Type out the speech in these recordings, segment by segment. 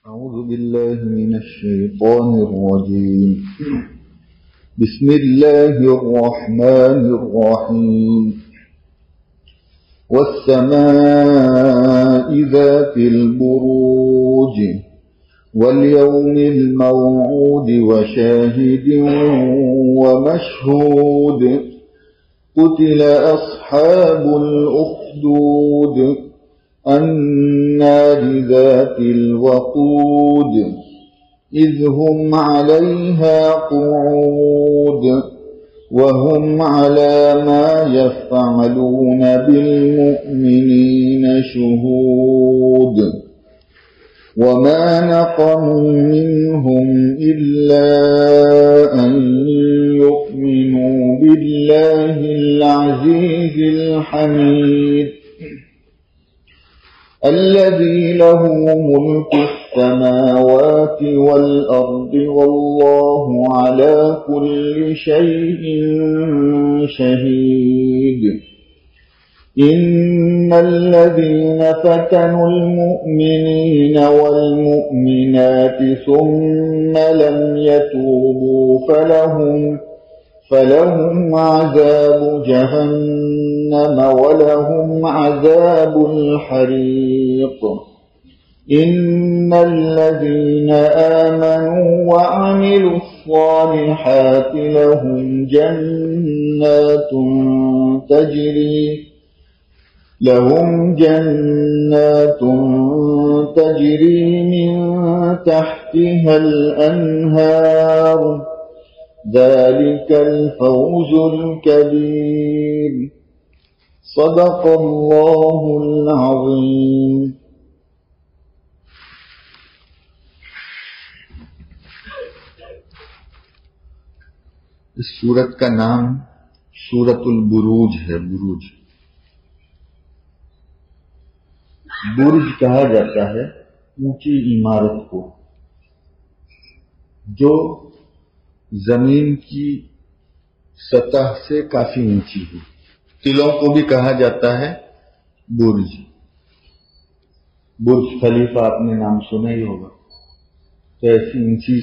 أعوذ بالله من الشيطان الرجيم. بسم الله الرحمن الرحيم. والسماء ذات البروج واليوم الموعود وشاهد ومشهود قتل أصحاب الأخدود النار ذات الوقود إذ هم عليها قعود وهم على ما يفعلون بالمؤمنين شهود وما نقموا منهم إلا أن يؤمنوا بالله العزيز الحميد الذي له ملك السماوات والأرض والله على كل شيء شهيد. إن الذين فتنوا المؤمنين والمؤمنات ثم لم يتوبوا فلهم عذاب جهنم ولهم عذاب الحريق. إن الذين آمنوا وعملوا الصالحات لهم جنات تجري من تحتها الأنهار ذلك الفوز الكبير. صدق الله العظيم. اس سورت کا نام سورت البروج ہے. برج کہا جاتا ہے اونچی عمارت کو جو زمین کی سطح سے کافی اونچی ہے. قلعوں کو بھی کہا جاتا ہے برج خلیفہ آپ نے نام سنا ہی ہوگا. تو ایسی اونچی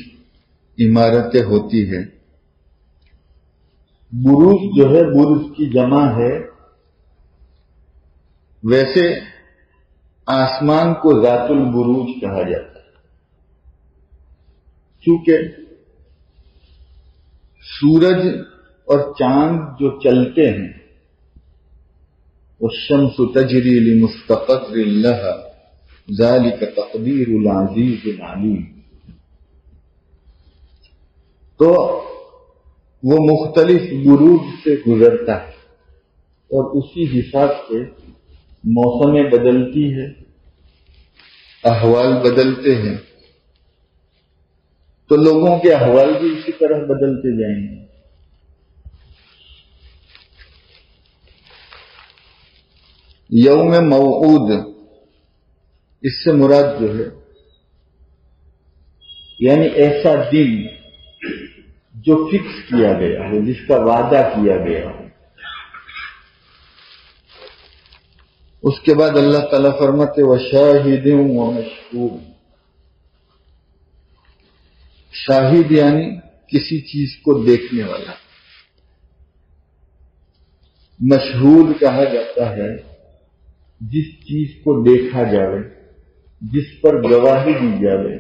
عمارتیں ہوتی ہیں. بروج جو ہے برج کی جمع ہے. ویسے آسمان کو ذات البروج کہا جاتا ہے چونکہ سورج اور چاند جو چلتے ہیں والشمس تجری لمستقر لها ذلك تقدیر العزیز العلیم. تو وہ مختلف بروج سے گزرتا ہے اور اسی حساب سے موسمیں بدلتی ہے، احوال بدلتے ہیں. تو لوگوں کے احوال بھی اسی طرح بدلتے جائیں گے. یوم موعود اس سے مراد جو ہے یعنی ایسا دن جو فکس کیا گیا ہے، جس کا وعدہ کیا گیا ہے. اس کے بعد اللہ تعالیٰ فرماتے وشاہد ومشہود. شاہد یعنی کسی چیز کو دیکھنے والا. مشہود کہا جاتا ہے جس چیز کو دیکھا جائے، جس پر گواہی دی جائے،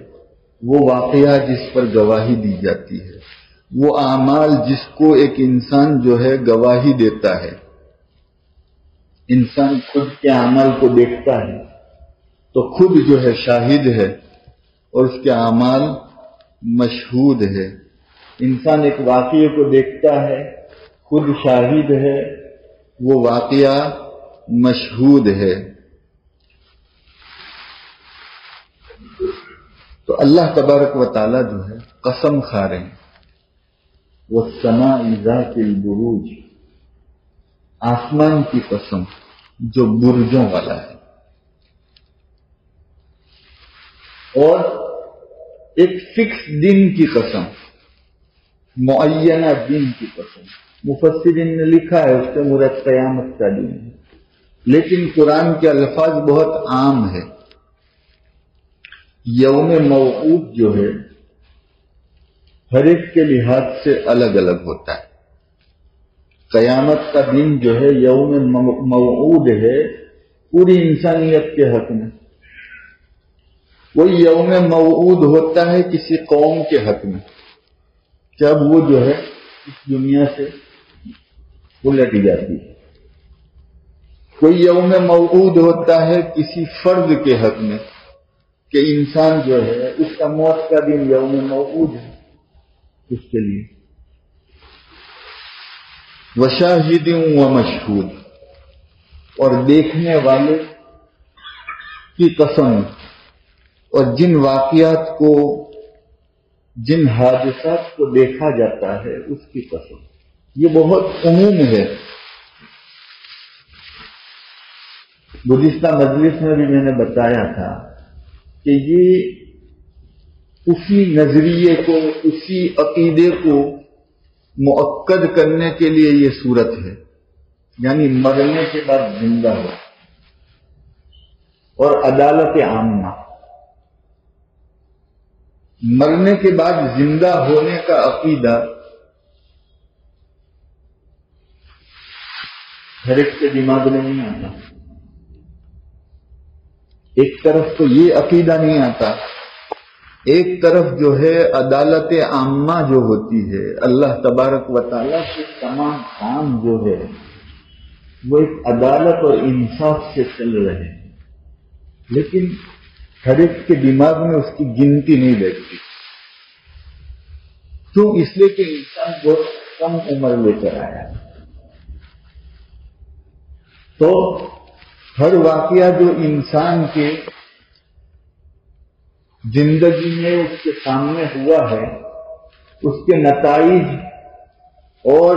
وہ واقعہ جس پر گواہی دی جاتی ہے، وہ اعمال جس کو ایک انسان جو ہے گواہی دیتا ہے. انسان خود کے اعمال کو دیکھتا ہے تو خود جو ہے شاہد ہے اور اس کے اعمال مشہود ہے. انسان ایک واقعے کو دیکھتا ہے، خود شاہد ہے، وہ واقعہ مشہود ہے. تو اللہ تبارک و تعالی جو ہے قسم کھا رہے ہیں والسماء ذات البروج، آسمان کی قسم جو برجوں والا ہے. اور ایک فکس دن کی قسم، معینہ دن کی قسم. مفسرین نے لکھا ہے اس سے مراد قیامت کا دن ہے، لیکن قرآن کے الفاظ بہت عام ہے. یوم موعود جو ہے ہر ایک کے لحاظ سے الگ الگ ہوتا ہے. قیامت کا دن جو ہے یوم موعود ہے پوری انسانیت کے حق میں. وہی یوم موعود ہوتا ہے کسی قوم کے حق میں جب وہ جو ہے اس دنیا سے الٹ جاتی ہے. کوئی یوم موعود ہوتا ہے کسی فرد کے حق میں کہ انسان جو ہے اس کا موت کا دن یوم موعود ہے اس کے لیے. وشاہد و مشہود، اور دیکھنے والے کی قسم، اور جن واقعات کو جن حادثات کو دیکھا جاتا ہے اس کی قسم. یہ بہت عموم ہے. گزشتہ مجلس میں بھی میں نے بتایا تھا کہ یہ اسی نظریے کو، اسی عقیدے کو مؤکد کرنے کے لیے یہ صورت ہے. یعنی مرنے کے بعد زندہ ہو اور عدالت عامہ. مرنے کے بعد زندہ ہونے کا عقیدہ ہر ایک کے دماغ میں نہیں آتا. ایک طرف تو یہ عقیدہ نہیں آتا، ایک طرف جو ہے عدالت عامہ جو ہوتی ہے، اللہ تبارک و تعالیٰ کے تمام کام جو ہے وہ ایک عدالت اور انصاف سے چل رہے ہیں، لیکن ہر ایک کے دماغ میں اس کی گنتی نہیں بیٹھتی. کیوں؟ اس لیے کہ انسان بہت کم عمر لے کر آیا. تو ہر واقعہ جو انسان کے زندگی میں اس کے سامنے ہوا ہے، اس کے نتائج اور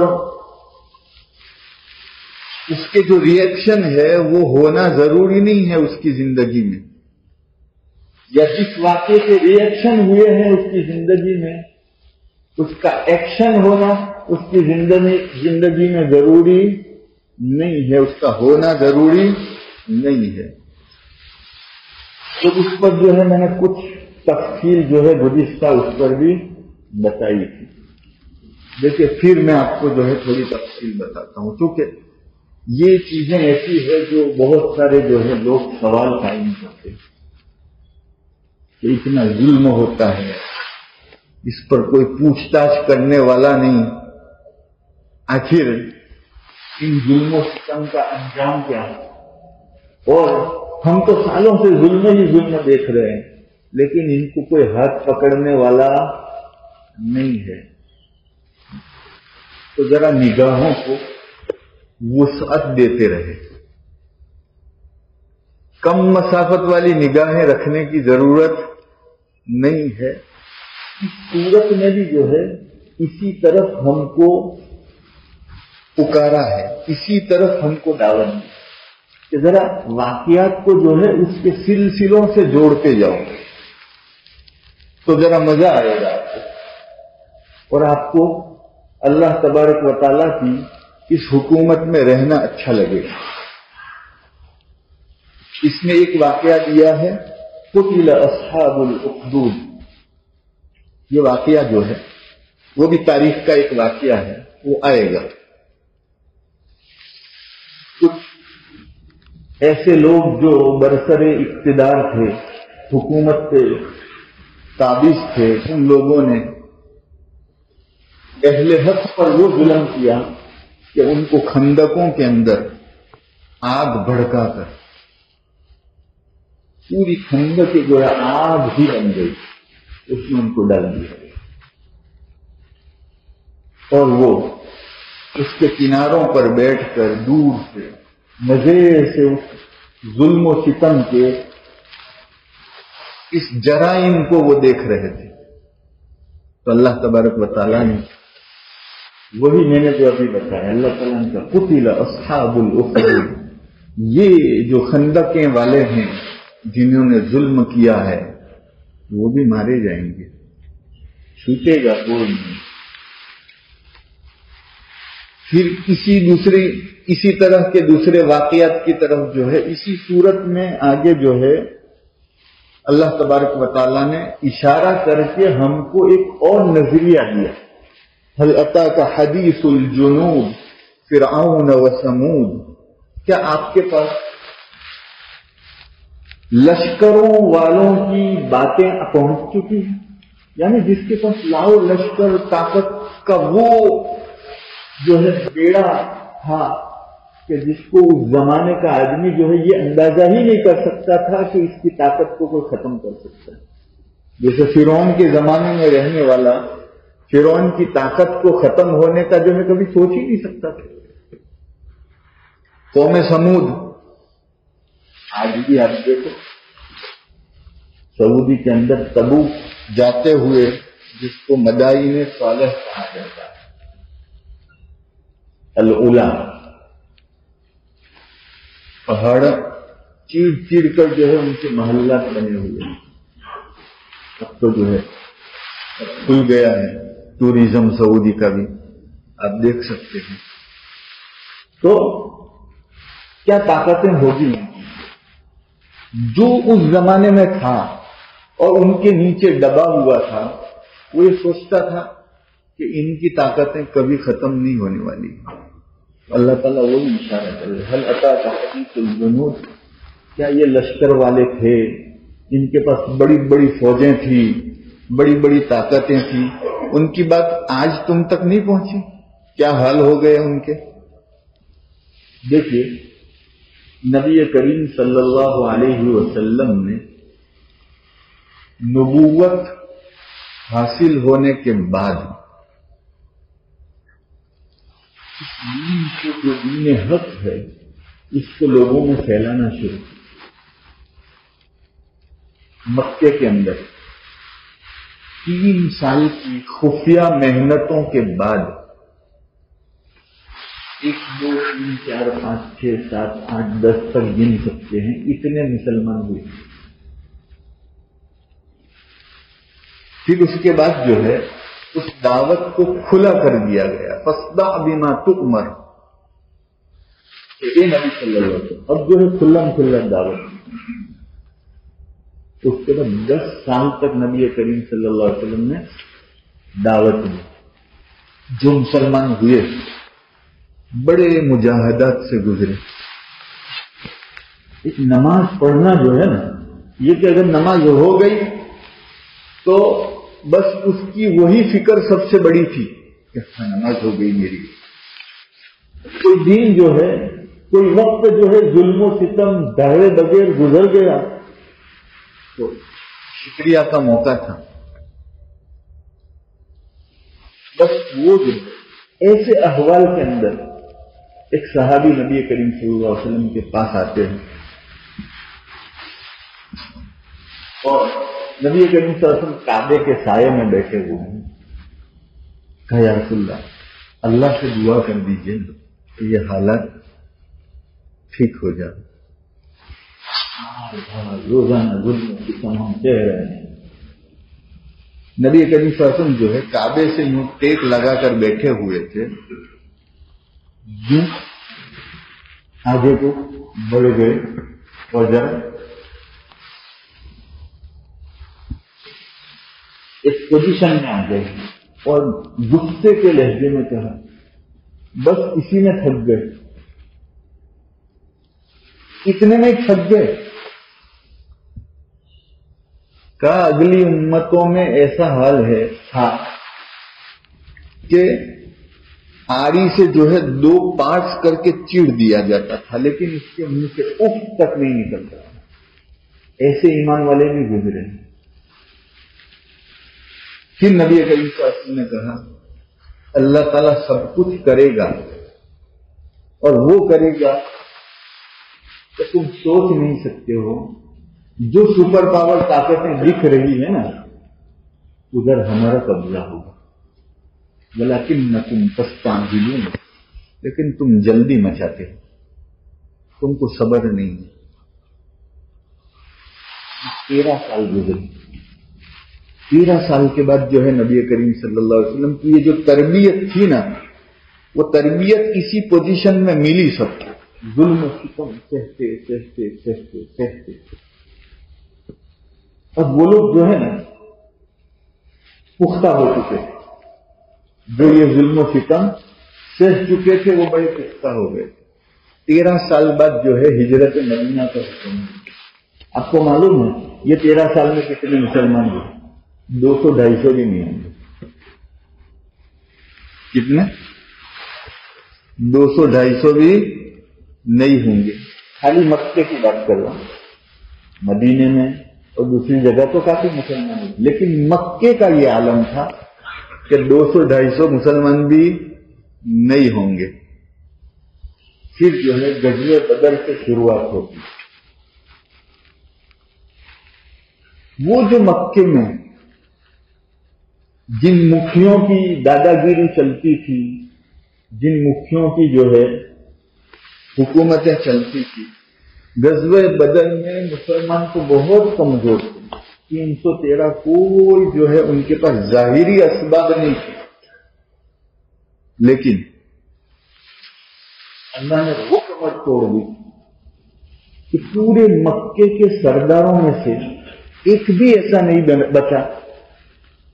اس کے جو ری ایکشن ہے وہ ہونا ضروری نہیں ہے اس کی زندگی میں، یا جس واقعے کے ری ایکشن ہوئے ہیں اس کی زندگی میں اس کا ایکشن ہونا اس کی زندگی میں ضروری نہیں ہے، اس کا ہونا ضروری نہیں ہے. تو اس پر جو ہے میں نے کچھ تفصیل جو ہے گزشتہ اس پر بھی بتائی تھی. دیکھیے پھر میں آپ کو جو ہے تھوڑی تفصیل بتاتا ہوں، کیونکہ یہ چیزیں ایسی ہے جو بہت سارے جو ہے لوگ سوال قائم کرتے ہیں کہ اتنا ظلم ہوتا ہے، اس پر کوئی پوچھ تاچھ کرنے والا نہیں، آخر ان ظلم و ستم کا انجام کیا ہے؟ اور ہم تو سالوں سے ظلم ہی ظلم دیکھ رہے ہیں، لیکن ان کو کوئی ہاتھ پکڑنے والا نہیں ہے. تو ذرا نگاہوں کو وسعت دیتے رہے. کم مسافت والی نگاہیں رکھنے کی ضرورت نہیں ہے. اس صورت میں بھی جو ہے اسی طرف ہم کو پکارا ہے، اسی طرف ہم کو دعوت دی کہ ذرا واقعات کو جو ہے اس کے سلسلوں سے جوڑتے جاؤ تو ذرا مزہ آئے گا آپ کو، اور آپ کو اللہ تبارک و تعالیٰ کی اس حکومت میں رہنا اچھا لگے گا. اس میں ایک واقعہ دیا ہے قتل اصحاب الاخدود. یہ واقعہ جو ہے وہ بھی تاریخ کا ایک واقعہ ہے، وہ آئے گا. کچھ ایسے لوگ جو برسر اقتدار تھے، حکومت پہ قابض تھے، ان لوگوں نے اہل حق پر وہ ظلم کیا کہ ان کو خندقوں کے اندر آگ بھڑکا کر پوری خندق جو ہے آگ ہی بن گئی، اس میں ان کو ڈال دیا اور وہ اس کے کناروں پر بیٹھ کر دور سے مزے سے اس ظلم و ستم کے اس جرائم کو وہ دیکھ رہے تھے. تو اللہ تبارک و تعالیٰ نے وہی میں نے جو ابھی بتایا، اللہ تعالیٰ نے کہا قتل اصحاب الاخدود. یہ جو خندقیں والے ہیں جنہوں نے ظلم کیا ہے وہ بھی مارے جائیں گے، چھوٹے گا کوئی نہیں. پھر اسی طرح کے دوسرے واقعات کی طرف جو ہے اسی صورت میں آگے جو ہے اللہ تبارک و تعالیٰ نے اشارہ کر کے ہم کو ایک اور نظریہ دیا. هل اتاک حدیث الجنود فرعون و سمود. کیا آپ کے پاس لشکروں والوں کی باتیں پہنچ چکی ہیں؟ یعنی جس کے پاس لاؤ لشکر طاقت کا وہ جو ہے بیڑا تھا کہ جس کو اس زمانے کا آدمی جو ہے یہ اندازہ ہی نہیں کر سکتا تھا کہ اس کی طاقت کو کوئی ختم کر سکتا ہے. جیسے فرعون کے زمانے میں رہنے والا فرعون کی طاقت کو ختم ہونے کا جو ہے کبھی سوچ ہی نہیں سکتا تھا. قوم سمود آج بھی آپ دیکھو سعودی کے اندر تبوک جاتے ہوئے جس کو مدائن صالح کہا جاتا ہے، العلا، پہاڑ چیڑ چیڑ کر جو ہے ان کے محلات بنے ہوئے ہیں. اب تو جو ہے کھل گیا ہے ٹوریزم سعودی کا بھی، آپ دیکھ سکتے ہیں. تو کیا طاقتیں ہوگی جو اس زمانے میں تھا اور ان کے نیچے دبا ہوا تھا، وہ یہ سوچتا تھا کہ ان کی طاقتیں کبھی ختم نہیں ہونے والی. اللہ تعالیٰ وہی اشارہ کرے. هل اتاک حدیث الجنود. کیا یہ لشکر والے تھے، ان کے پاس بڑی بڑی فوجیں تھیں، بڑی بڑی طاقتیں تھیں، ان کی بات آج تم تک نہیں پہنچی؟ کیا حال ہو گئے ان کے؟ دیکھیے نبی کریم صلی اللہ علیہ وسلم نے نبوت حاصل ہونے کے بعد اس دین کو جو دین حق ہے اس کو لوگوں میں پھیلانا شروع کیا. مکے کے اندر 3 سال کی خفیہ محنتوں کے بعد 1 2 3 4 5 6 7 8 10 تک گن سکتے ہیں اتنے مسلمان ہوئے. پھر اس کے بعد جو ہے اس دعوت کو کھلا کر دیا گیا. فاصدع بما تؤمر. اے نبی صلی اللہ علیہ وسلم اب جو ہے کھلا دعوت. اس کے بعد 10 سال تک نبی کریم صلی اللہ علیہ وسلم نے دعوت دی. جو مسلمان ہوئے بڑے مجاہدات سے گزرے. ایک نماز پڑھنا جو ہے نا، یہ کہ اگر نماز ہو گئی تو بس اس کی وہی فکر سب سے بڑی تھی کہ نماز ہو گئی میری. کوئی دن جو ہے، کوئی وقت جو ہے ظلم و ستم ڈرے بغیر گزر گیا تو شکریہ کا موقع تھا. بس وہ جو ایسے احوال کے اندر ایک صحابی نبی کریم صلی اللہ علیہ وسلم کے پاس آتے ہیں اور نبی کریم صلی اللہ علیہ وسلم کعبے کے سائے میں بیٹھے ہوئے ہیں. کہا یا رسول اللہ سے دعا کر دیجئے کہ یہ حالات ٹھیک ہو جائے. روزانہ ظلم کی تمام کہہ رہے ہیں. نبی کریم صلی اللہ علیہ وسلم جو ہے کعبے سے یوں ٹیک لگا کر بیٹھے ہوئے تھے، یوں آگے کو بڑھ گئے اور ذرا ایک پوزیشن میں آ گئے اور غصے کے لہجے میں کہا بس اسی میں تھک گئے. اتنے میں تھک گئے. کہا اگلی امتوں میں ایسا حال ہے تھا کہ آری سے جو ہے 2 پارٹس کر کے چیڑ دیا جاتا تھا لیکن اس کے منہ سے اف تک نہیں نکلتا. ایسے ایمان والے بھی گزرے. پھر نبی کریم صلی اللہ علیہ وسلم نے کہا اللہ تعالیٰ سب کچھ کرے گا اور وہ کرے گا کہ تم سوچ نہیں سکتے ہو. جو سپر پاور طاقتیں دکھ رہی ہے نا ادھر ہمارا قبضہ ہوگا. وَلَكِنَّكُمْ تَسْتَعْجِلُونَ. لیکن تم جلدی مچاتے ہو، تم کو صبر نہیں. 13 سال گزرے. 13 سال کے بعد جو ہے نبی کریم صلی اللہ علیہ وسلم کی یہ جو تربیت تھی نا، وہ تربیت اسی پوزیشن میں ملی سب کو. ظلم و ستم سہتے سہتے سہتے سہتے اب وہ لوگ جو ہے نا پختہ ہو چکے تھے، جو یہ ظلم و ستم سہ چکے تھے وہ بڑے پختہ ہو گئے. 13 سال بعد جو ہے ہجرت مدینہ کا حکم. آپ کو معلوم ہے یہ 13 سال میں کتنے مسلمان ہوئے؟ 200-250 بھی نہیں ہوں گے. کتنے؟ 200-250 بھی نہیں ہوں گے. خالی مکے کی بات کر رہا ہوں. مدینے میں اور دوسری جگہ تو کافی مسلمان ہوئے، لیکن مکے کا یہ عالم تھا کہ 200-250 مسلمان بھی نہیں ہوں گے. پھر جو ہے غزوہ بدر سے شروعات ہوتی. وہ جو مکے میں جن مکھیوں کی دادا گیری چلتی تھی، جن مکھیوں کی جو ہے حکومتیں چلتی تھی، غزوہ بدر میں مسلمان تو بہت کمزور تھے. 313 کوئی جو ہے ان کے پاس ظاہری اسباب نہیں تھے، لیکن اللہ نے وہ کمر توڑ دی کہ پورے مکے کے سرداروں میں سے ایک بھی ایسا نہیں بچا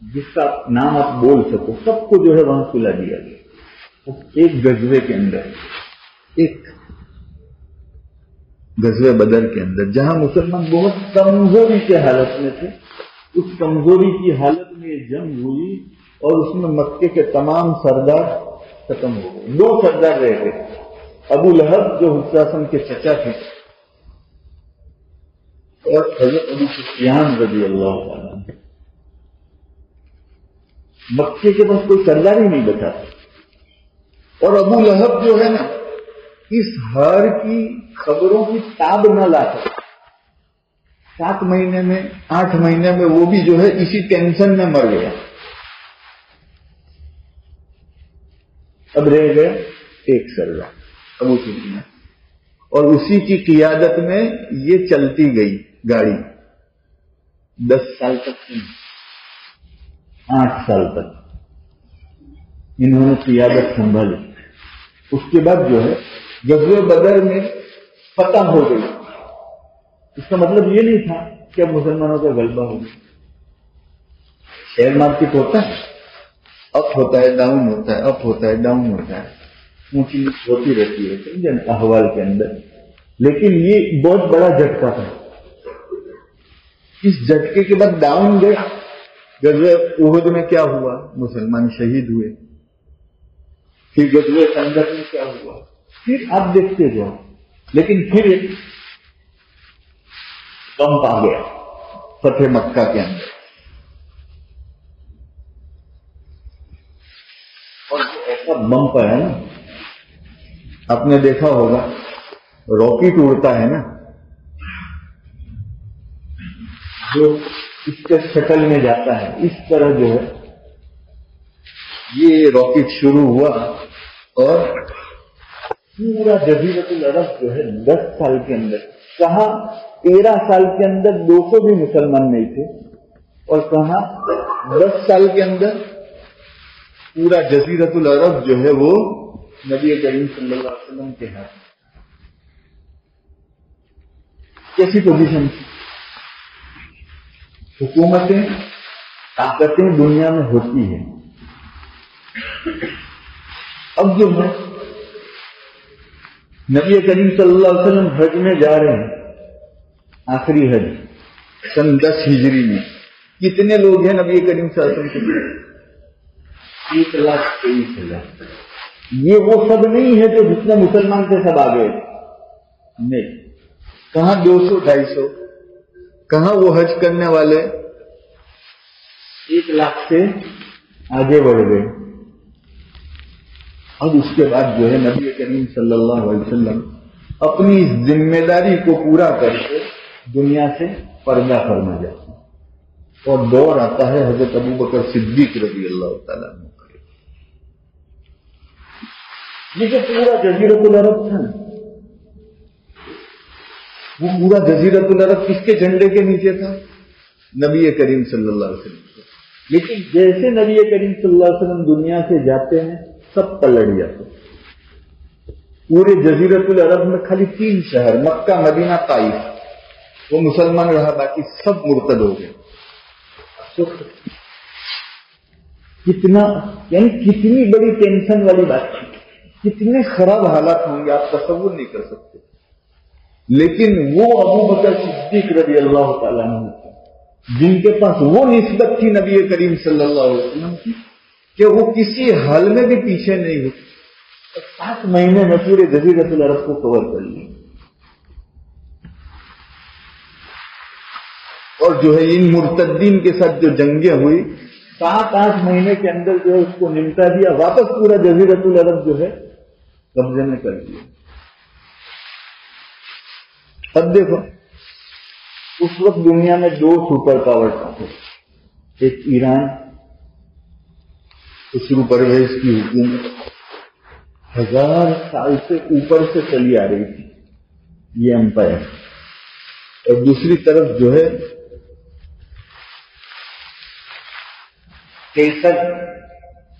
جس کا نام آپ بول سکو. سب کو جو ہے وہاں سلا دیا گیا ایک غزوے کے اندر، ایک غزوہ بدر کے اندر، جہاں مسلمان بہت کمزوری کے حالت میں تھے. اس کمزوری کی حالت میں یہ جنگ ہوئی اور اس میں مکے کے تمام سردار ختم ہو گئے. 2 سردار رہ گئے، ابو لہب جو حسن کے چچا تھے اور حضرت ابو سفیان رضی اللہ تعالیٰ. مکے کے پاس کوئی سردار ہی نہیں بچا تھا. اور ابو لہب جو ہے نا اس ہار کی خبروں کی تاب نہ لا سکتا. 7 مہینے میں 8 مہینے میں وہ بھی جو ہے اسی ٹینشن میں مر گیا. اب رہ گیا ایک سردار ابو سفیان، اور اسی کی قیادت میں یہ چلتی گئی گاڑی 10 سال تک، 8 سال تک انہوں نے قیادت سنبھالی. اس کے بعد جو ہے غزوہ بدر میں فتح ہو گئی. اس کا مطلب یہ نہیں تھا کہ اب مسلمانوں کا غلبہ ہو گیا. شیئر مارکیٹ ہوتا ہے، اپ ہوتا ہے ڈاؤن ہوتا ہے، اپ ہوتا ہے ڈاؤن ہوتا ہے، اونچی نیچ ہوتی رہتی ہے سمجھے احوال کے اندر. لیکن یہ بہت بڑا جھٹکا تھا. اس جھٹکے کے بعد ڈاؤن گئے. غزوہ احد میں کیا ہوا؟ مسلمان شہید ہوئے. پھر غزوہ خندق میں کیا ہوا؟ پھر آپ دیکھتے جاؤ. لیکن پھر ایک بمپ آ گیا فتح مکہ کے اندر، اور جو ایسا بمپ ہے نا، آپ نے دیکھا ہوگا راکٹ اڑتا ہے نا جو اس کے شکل میں جاتا ہے، اس طرح جو ہے یہ راکٹ شروع ہوا اور پورا جزیرۃ العرب جو ہے 10 سال کے اندر، کہاں 13 سال کے اندر 200 بھی مسلمان نہیں تھے، اور کہاں 10 سال کے اندر پورا جزیرۃ العرب جو ہے وہ نبی کریم صلی اللہ علیہ وسلم کے ہاتھ. کیسی پوزیشن تھی؟ حکومتیں طاقتیں دنیا میں ہوتی ہیں. اب جو ہے نبی کریم صلی اللہ علیہ وسلم حج میں جا رہے ہیں، آخری حج سن 10 ہجری میں. کتنے لوگ ہیں نبی کریم صلی اللہ علیہ وسلم کے؟ 1,23,000. یہ وہ سب نہیں ہے جو جتنے مسلمان تھے سب آ گئے نہیں. کہاں 200-250، کہاں وہ حج کرنے والے 1 لاکھ سے آگے بڑھ گئے. اب اس کے بعد جو ہے نبی کریم صلی اللہ علیہ وسلم اپنی ذمہ داری کو پورا کر کے دنیا سے پردہ فرما جاتے ہیں، اور دور آتا ہے حضرت ابو بکر صدیق رضی اللہ تعالیٰ عنہ. یہ جو پورا جزیرۃ العرب تھا، وہ پورا جزیرۃ العرب کس کے جھنڈے کے نیچے تھا؟ نبی کریم صلی اللہ علیہ وسلم. لیکن جیسے نبی کریم صلی اللہ علیہ وسلم دنیا سے جاتے ہیں سب پلٹ جاتے. پورے جزیرۃ العرب میں خالی 3 شہر، مکہ، مدینہ، طائف، وہ مسلمان رہا، باقی سب مرتد ہو گئے. کتنا یعنی کتنی بڑی ٹینشن والی بات تھی، کتنے خراب حالات ہوں گے آپ تصور نہیں کر سکتے. لیکن وہ ابو بکر صدیق رضی اللہ تعالیٰ عنہ جن کے پاس وہ نسبت تھی نبی کریم صلی اللہ علیہ وسلم کی کہ وہ کسی حال میں بھی پیچھے نہیں ہوتے، 7 مہینے میں پورے جزیرۃ العرب کو کور کر لیا. اور جو ہے ان مرتدین کے ساتھ جو جنگیں ہوئی 7-8 مہینے کے اندر جو ہے اس کو نمٹا دیا، واپس پورا جزیرۃ العرب جو ہے قبضے میں کر دیا. اب دیکھو اس وقت دنیا میں 2 سپر پاور تھے، ایک ایران، خسرو پرویز کی حکومت 1000 سال سے اوپر سے چلی آ رہی تھی یہ امپائر، اور دوسری طرف جو ہے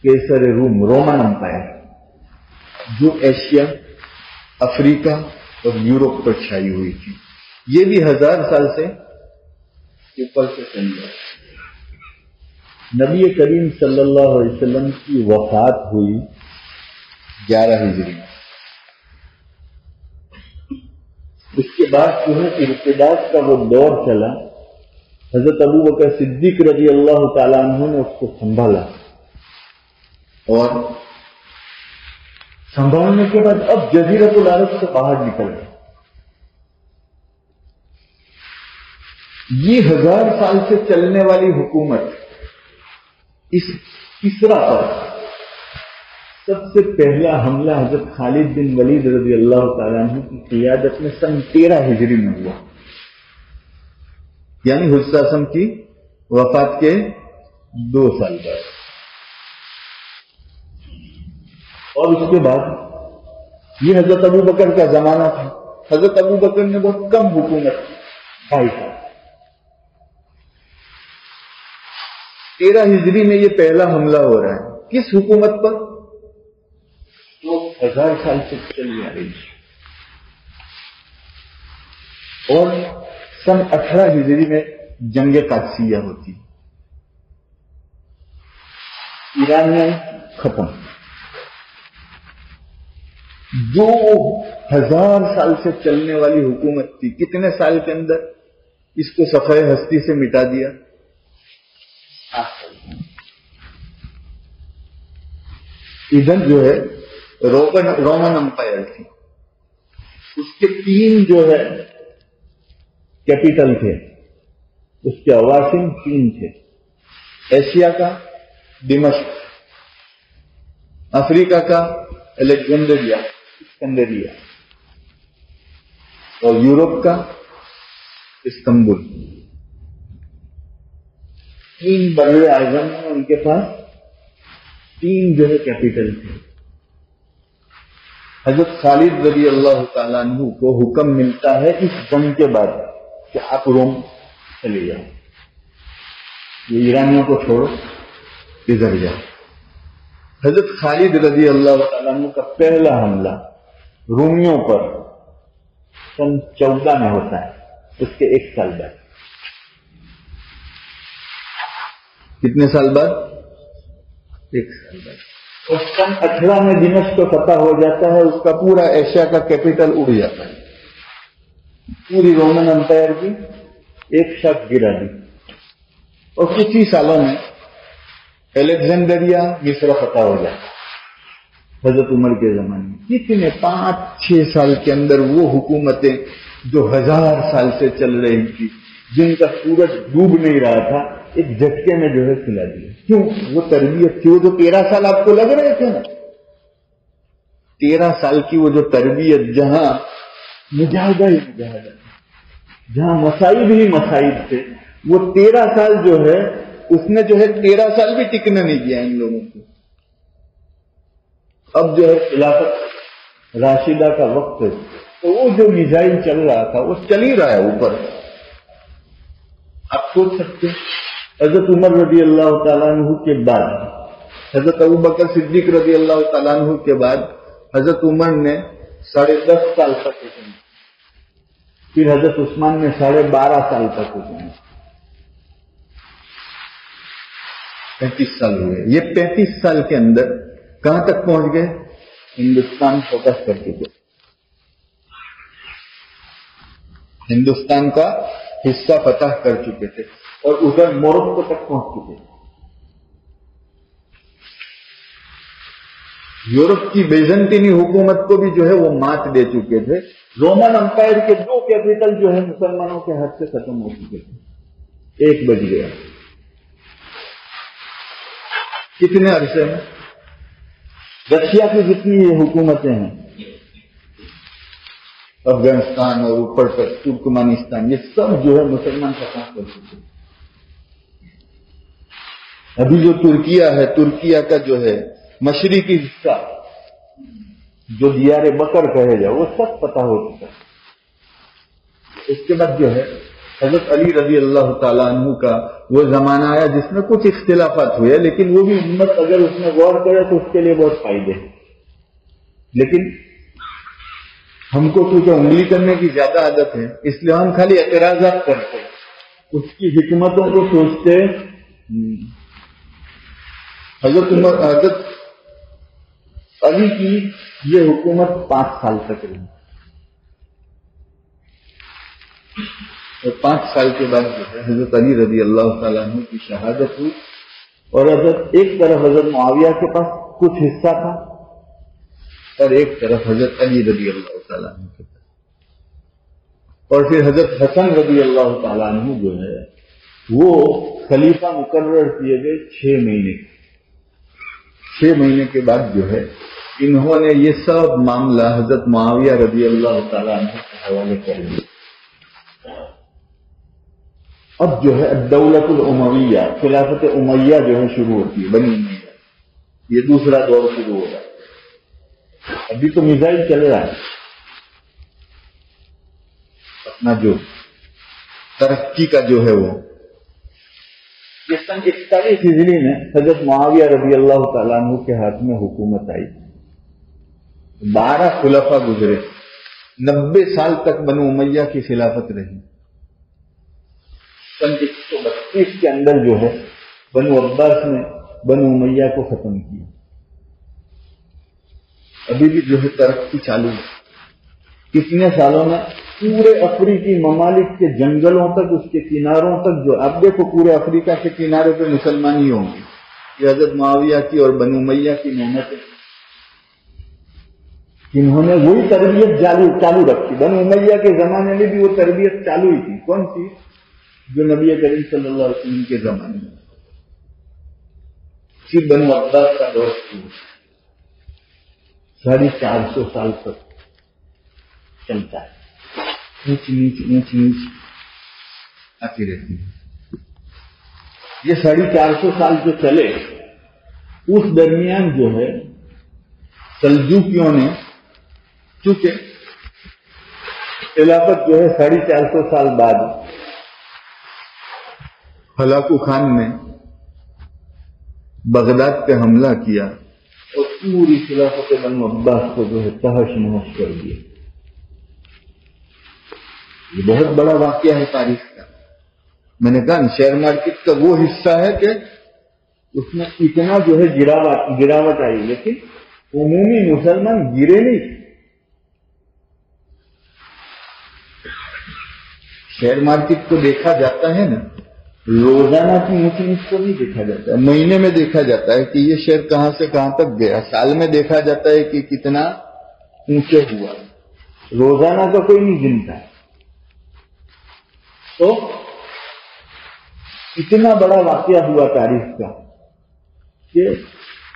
کیسر روم، رومن امپائر، جو ایشیا، افریقہ اور یورپ پر چھائی ہوئی تھی. یہ بھی 1000 سال سے اوپر سے چلی آئی. نبی کریم صلی اللہ علیہ وسلم کی وفات ہوئی 11 ہجری. اس کے بعد جو ہے ارتداد کا وہ دور چلا. حضرت ابو بکر صدیق رضی اللہ تعالیٰ عنہ نے اس کو سنبھالا، اور سنبھالنے کے بعد اب جزیرۃ العرب سے باہر نکل گئے. یہ 1000 سال سے چلنے والی حکومت اس کسرا پر سب سے پہلا حملہ حضرت خالد بن ولید رضی اللہ تعالیٰ عنہ کی قیادت میں سن 13 ہجری میں ہوا، یعنی حضرت اعظم کی وفات کے 2 سال بعد. اور اس کے بعد یہ حضرت ابو بکر کا زمانہ تھا. حضرت ابو بکر نے بہت کم حکومت کی، 2.5 سال. 13 ہجری میں یہ پہلا حملہ ہو رہا ہے کس حکومت پر؟ جو 1000 سال سے چلی آ رہی ہے. اور سن 18 ہجری میں جنگ قادسیہ ہوتی، ایران میں ختم. جو 1000 سال سے چلنے والی حکومت تھی کتنے سال کے اندر اس کو صفحہ ہستی سے مٹا دیا. ادھر جو ہے رومن امپائر تھی، اس کے 3 جو ہے کیپٹل تھے، اس کے عواصم 3 تھے. ایشیا کا دمشق، افریقہ کا الیگزینڈریا اسکندریہ، اور یورپ کا استنبول. 3 بڑے اعظم ہیں، ان کے پاس 3 جو ہے کیپٹل تھے. حضرت خالد رضی اللہ تعالیٰ عنہ کو حکم ملتا ہے اس جنگ کے بعد کہ آپ روم چلے جاؤ، یہ ایرانیوں کو چھوڑو، ادھر جاؤ. حضرت خالد رضی اللہ تعالیٰ عنہ کا پہلا حملہ رومیوں پر سن 14 میں ہوتا ہے، اس کے 1 سال بعد. کتنے سال بعد؟ 1 سال بعد. اور سن 18 میں دمشق کو فتح ہو جاتا ہے، اس کا پورا ایشیا کا کیپٹل اڑ جاتا ہے. پوری رومن امپائر کی ایک شخص گرا دی. اور کچھ ہی سالوں میں الیگزینڈریا مصر فتح ہو جاتا ہے حضرت عمر کے زمانے میں. کتنے 5-6 سال کے اندر وہ حکومتیں جو 1000 سال سے چل رہی تھی، جن کا سورج ڈوب نہیں رہا تھا، ایک جھٹکے میں جو ہے کھلا دیا. کیوں؟ وہ تربیت تھی. وہ جو 13 سال آپ کو لگ رہے تھے نا، 13 سال کی وہ جو تربیت، جہاں مجاہدہ ہی مجاہدہ، جہاں مصائب ہی مصائب تھے، وہ 13 سال جو ہے اس نے جو ہے 13 سال بھی ٹکنے نہیں دیا ان لوگوں کو. اب جو ہے خلافت راشدہ کا وقت ہے، تو وہ جو میزائل چل رہا تھا وہ چل ہی رہا ہے اوپر. آپ سوچ سکتے ہیں حضرت عمر رضی اللہ تعالیٰ عنہ کے بعد، حضرت ابو بکر صدیق رضی اللہ تعالیٰ عنہ کے بعد حضرت عمر نے 10.5 سال تک حکم. پھر حضرت عثمان نے 12.5 سال تک حکومت، 35 سال ہوئے. یہ 35 سال کے اندر کہاں تک پہنچ گئے؟ ہندوستان فوکس کر چکے، ہندوستان کا حصہ فتح کر چکے تھے اور ادھر موروکو تک پہنچ چکے تھے. یورپ کی بیزنٹینی حکومت کو بھی جو ہے وہ مات دے چکے تھے. رومن امپائر کے 2 کیپٹل جو ہے مسلمانوں کے ہاتھ سے ختم ہو چکے تھے، ایک بچ گیا. کتنے عرصے میں؟ رشیا کی جتنی یہ حکومتیں ہیں، افغانستان اور اوپر تک ترکمانستان، یہ سب جو ہے مسلمان ختم کر چکے. ابھی جو ترکیہ ہے، ترکیہ کا جو ہے مشرقی حصہ جو دیار بکر کہے جائے، وہ سب پتہ ہو چکا. اس کے بعد جو ہے حضرت علی رضی اللہ تعالیٰ عنہ کا وہ زمانہ آیا جس میں کچھ اختلافات ہوئے، لیکن وہ بھی امت اگر اس میں غور کرے تو اس کے لیے بہت فائدے ہیں. لیکن ہم کو کیونکہ انگلی کرنے کی زیادہ عادت ہے، اس لیے ہم خالی اعتراضات کرتے، اس کی حکمتوں کو سوچتے. حضرت علی کی یہ حکومت 5 سال تک رہی، اور 5 سال کے بعد جو ہے حضرت علی رضی اللہ تعالیٰ عنہ کی شہادت ہوئی. اور ایک طرف حضرت معاویہ کے پاس کچھ حصہ تھا اور ایک طرف حضرت علی رضی اللہ تعالیٰ عنہ کے پاس. اور پھر حضرت حسن رضی اللہ تعالیٰ عنہ جو ہے وہ خلیفہ مقرر کیے گئے 6 مہینے. 6 مہینے کے بعد جو ہے انہوں نے یہ سب معاملہ حضرت معاویہ رضی اللہ تعالیٰ عنہ کے حوالے کر دیا. اب جو ہے دولت الامویہ، خلافت امیہ جو ہے شروع ہوتی ہے، بنی امیہ. یہ دوسرا دور شروع ہو رہا ہے. ابھی تو میزائل چل رہا ہے، اپنا جو ترقی کا جو ہے وہ. یہ سن 41 ہجری میں حضرت معاویہ رضی اللہ تعالیٰ عنہ کے ہاتھ میں حکومت آئی. 12 خلفاء گزرے، 90 سال تک بنو امیہ کی خلافت رہی. سن 132 کے اندر جو ہے بنو عباس نے بنو امیہ کو ختم کیا. ابھی بھی جو ہے ترقی چالو ہے. کتنے سالوں میں پورے افریقی ممالک کے جنگلوں تک، اس کے کناروں تک، جو اب دیکھو پورے افریقہ کے کنارے پہ مسلمان ہی ہوں گے. یہ حضرت معاویہ کی اور بنو امیہ کی محنت ہے، جنہوں نے وہی تربیت چالو رکھی. بنو امیہ کے زمانے میں بھی وہ تربیت چالو ہی تھی. کون سی؟ جو نبی کریم صلی اللہ علیہ وسلم کے زمانے میں. پھر بنو عباس کا دور شروع، 450 سال تک چلتا ہے. اونچ نیچ آتی رہتی ہے. یہ 450 سال جو چلے، اس درمیان جو ہے سلجوکیوں نے، چونکہ خلافت جو ہے 450 سال بعد ہلاکو خان نے بغداد پہ حملہ کیا اور پوری خلافت بنو عباس کو جو ہے تہش نہش کر دیا. یہ بہت بڑا واقعہ ہے تاریخ کا. میں نے کہا شیئر مارکیٹ کا وہ حصہ ہے کہ اس میں اتنا جو ہے گراوٹ آئی، لیکن عمومی مسلمان گرے نہیں. شیئر مارکیٹ کو دیکھا جاتا ہے نا، روزانہ کی اونچی نیچ کو نہیں دیکھا جاتا ہے، مہینے میں دیکھا جاتا ہے کہ یہ شیئر کہاں سے کہاں تک گیا. سال میں دیکھا جاتا ہے کہ کتنا اونچے ہوا. روزانہ کا کوئی نہیں گنتا. تو اتنا بڑا واقعہ ہوا تاریخ کا کہ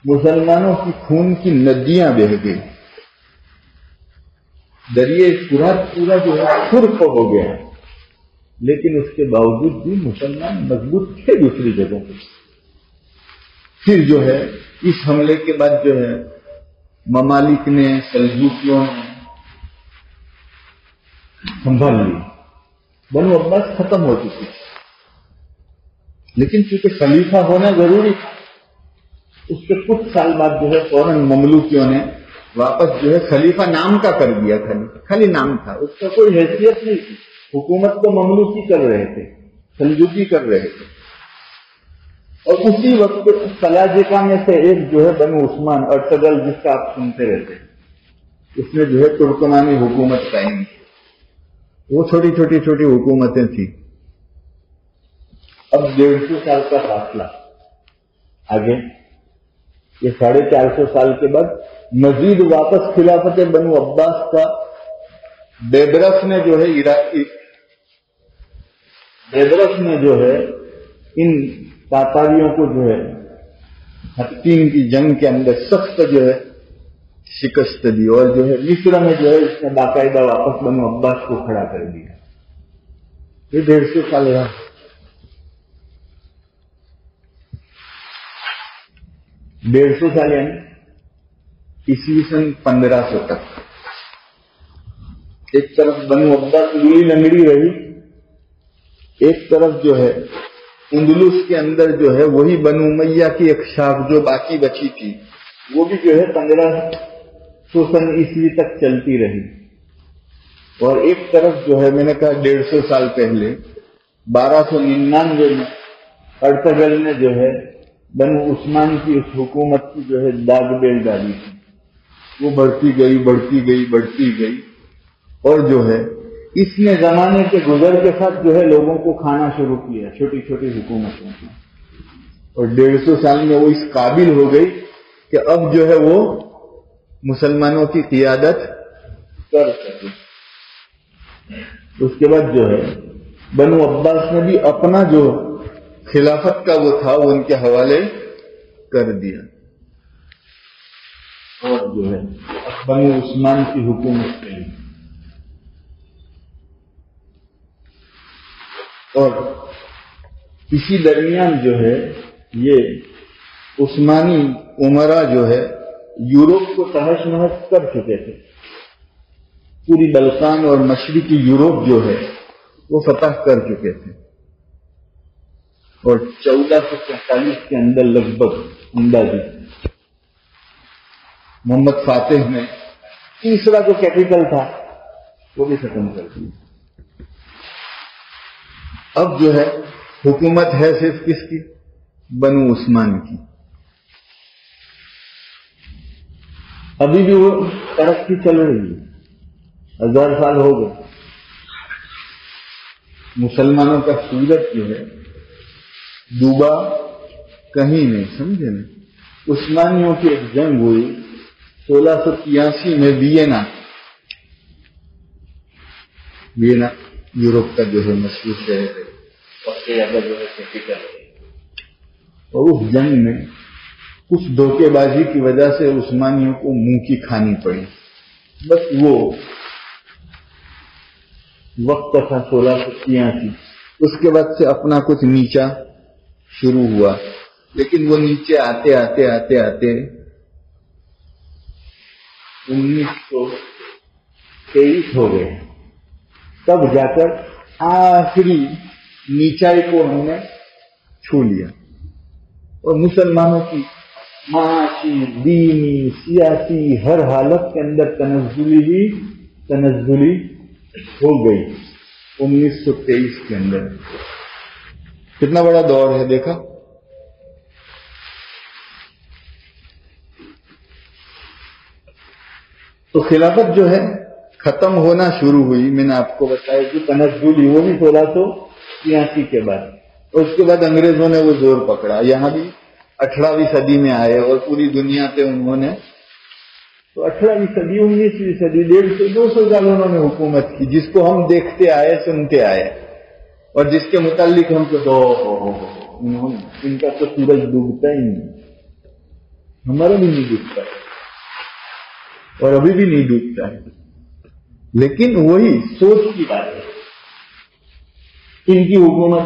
مسلمانوں کی خون کی ندیاں بہہ گئی. دریائے فرات پورا جو ہے سرخ ہو گیا، لیکن اس کے باوجود بھی مسلمان مضبوط تھے دوسری جگہوں پہ. پھر جو ہے اس حملے کے بعد جو ہے ممالک نے، سلجوکیوں نے سنبھال لی. بنو عباس ختم ہو چکی، لیکن چونکہ خلیفہ ہونا ضروری تھا، اس کے کچھ سال بعد جو ہے فوراً مملوکیوں نے واپس جو ہے خلیفہ نام کا کر دیا، خالی نام تھا، اس کا کوئی حیثیت نہیں تھی، حکومت کو مملوکی کر رہے تھے، سلجوقی کر رہے تھے۔ اور اسی وقت سلاجقہ میں سے ایک جو ہے بنو عثمان ارطغرل، جس کا آپ سنتے رہتے، اس نے جو ہے ترکمانی حکومت قائم کی۔ وہ چھوٹی چھوٹی حکومتیں تھیں۔ اب 150 سال کا فاصلہ آگے، یہ 450 سال کے بعد مزید واپس خلافت بنو عباس کا بیبرس نے جو ہے بیبرس نے جو ہے ان تاتاریوں کو جو ہے حطین کی جنگ کے اندر سخت جو ہے شکست دی، اور جو ہے مصر میں جو ہے اس نے باقاعدہ واپس بنو عباس کو کھڑا کر دیا۔ یہ 150 سال رہا۔ 150 سال یعنی عیسوی سن 1500 تک ایک طرف بنو عباس لولی لنگڑی رہی، ایک طرف جو ہے اندلس کے اندر جو ہے وہی بنو امیہ کی ایک شاخ جو باقی بچی تھی، وہ بھی جو ہے 1500 سن عیسوی تک چلتی رہی۔ اور ایک طرف جو ہے میں نے کہا 150 سال پہلے 1299 میں ارطغرل نے جو ہے بنو عثمان کی اس حکومت کی جو ہے داغ بیل ڈالی تھی، وہ بڑھتی گئی، اور جو ہے اس نے زمانے کے گزر کے ساتھ جو ہے لوگوں کو کھانا شروع کیا، چھوٹی چھوٹی حکومتوں کی، اور 150 سال میں وہ اس قابل ہو گئی کہ اب جو ہے وہ مسلمانوں کی قیادت کر سکے۔ اس کے بعد جو ہے بنو عباس نے بھی اپنا جو خلافت کا وہ تھا وہ ان کے حوالے کر دیا، اور جو ہے بنو عثمان کی حکومت چلی۔ اور اسی درمیان جو ہے یہ عثمانی امراء جو ہے یورپ کو تہش نہش کر چکے تھے، پوری بلقان اور مشرقی یورپ جو ہے وہ فتح کر چکے تھے، اور 1447 کے اندر لگ بھگ اندازی محمد فاتح نے تیسرا جو کیپٹل تھا وہ بھی ختم کر دیا۔ اب جو ہے حکومت ہے صرف کس کی؟ بنو عثمان کی۔ ابھی بھی وہ ترقی چل رہی ہے، 1000 سال ہو گئے، مسلمانوں کا سورج جو ہے ڈوبا کہیں نہیں، سمجھے نا؟ عثمانیوں کی ایک جنگ ہوئی 1683 میں وینا یورپ کا جو ہے مشہور شہر ہے، آسٹریا کا جو ہے کیپٹل ہے، اور اس جنگ میں کچھ دھوکے بازی کی وجہ سے عثمانیوں کو منہ کی کھانی پڑی۔ بس وہ وقت تھا 1683، اس کے بعد سے اپنا کچھ نیچا شروع ہوا، لیکن وہ نیچے آتے 1923 ہو گئے، تب جا کر آخری نیچائی کو ہم نے چھو لیا، اور مسلمانوں کی معاشی، دینی، سیاسی ہر حالت کے اندر تنزلی ہو گئی 1923 کے اندر۔ کتنا بڑا دور ہے دیکھا۔ تو خلافت جو ہے ختم ہونا شروع ہوئی، میں نے آپ کو بتایا کہ تنزلی وہ بھی 1683 کے بعد، اور اس کے بعد انگریزوں نے وہ زور پکڑا، یہاں بھی 18ویں صدی میں آئے اور پوری دنیا پہ انہوں نے، تو 18ویں صدی 19ویں صدی 150-200 سال انہوں نے حکومت کی، جس کو ہم دیکھتے آئے، سنتے آئے، اور جس کے متعلق ہم کو ان کا تو سورج ڈوبتا ہی نہیں، ہمارا بھی نہیں ڈوبتا ہے، اور ابھی بھی نہیں ڈوبتا ہے، لیکن وہی سوچ کی بات ہے۔ ان کی حکومت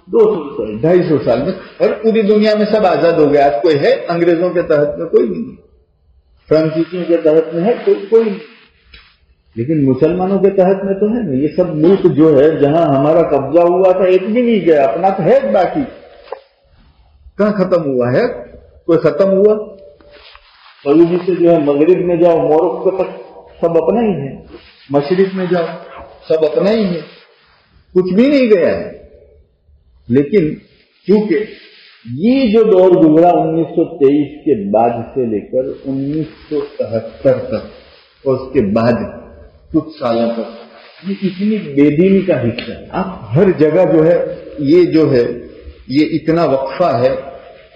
200-250 سال میں، اور پوری دنیا میں سب آزاد ہو گیا، آج کوئی ہے انگریزوں کے تحت میں؟ کوئی نہیں، فرانسیسیوں کے تحت میں ہے کوئی نہیں، لیکن مسلمانوں کے تحت میں تو ہے نا۔ یہ سب ملک جو ہے جہاں ہمارا قبضہ ہوا تھا ایک بھی نہیں گیا، اپنا تو ہے باقی، کہاں ختم ہوا ہے؟ کوئی ختم ہوا؟ سعودی سے جو ہے مغرب میں جاؤ موروکو تک سب اپنا ہی ہے، مشرق میں جاؤ سب اپنا ہی ہے، کچھ بھی نہیں گیا ہے. لیکن کیونکہ یہ جو دور گزرا 1923 کے بعد سے لے کر 1973 تک اور اس کے بعد کچھ سالوں تک یہ اتنی بے دینی کا حصہ ہے. آپ ہر جگہ جو ہے یہ اتنا وقفہ ہے،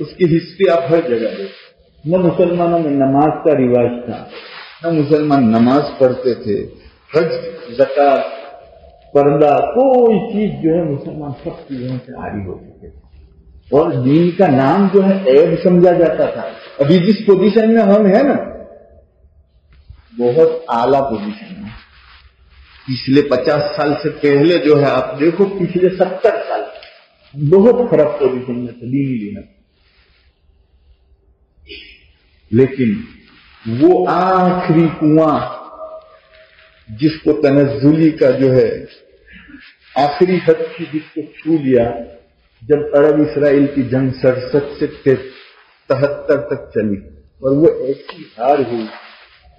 اس کی ہسٹری آپ ہر جگہ دیکھیں. نہ مسلمانوں میں نماز کا رواج تھا، نہ مسلمان نماز پڑھتے تھے، حج زکات پردہ کوئی چیز جو ہے مسلمان سب چیزوں سے عاری ہو چکے تھے، اور دین کا نام جو ہے عیب سمجھا جاتا تھا. ابھی جس پوزیشن میں ہم ہیں نا بہت اعلیٰ پوزیشن میں. پچھلے 50 سال سے پہلے جو ہے آپ دیکھو، پچھلے 70 سال بہت خراب پوزیشن میں تھا دینی لینا. لیکن وہ آخری کنواں جس کو تنزلی کا جو ہے آخری حد کی جس کو چھو لیا، جب عرب اسرائیل کی جنگ 67 سے 73 تک چلی اور وہ ایسی ہار ہوئی،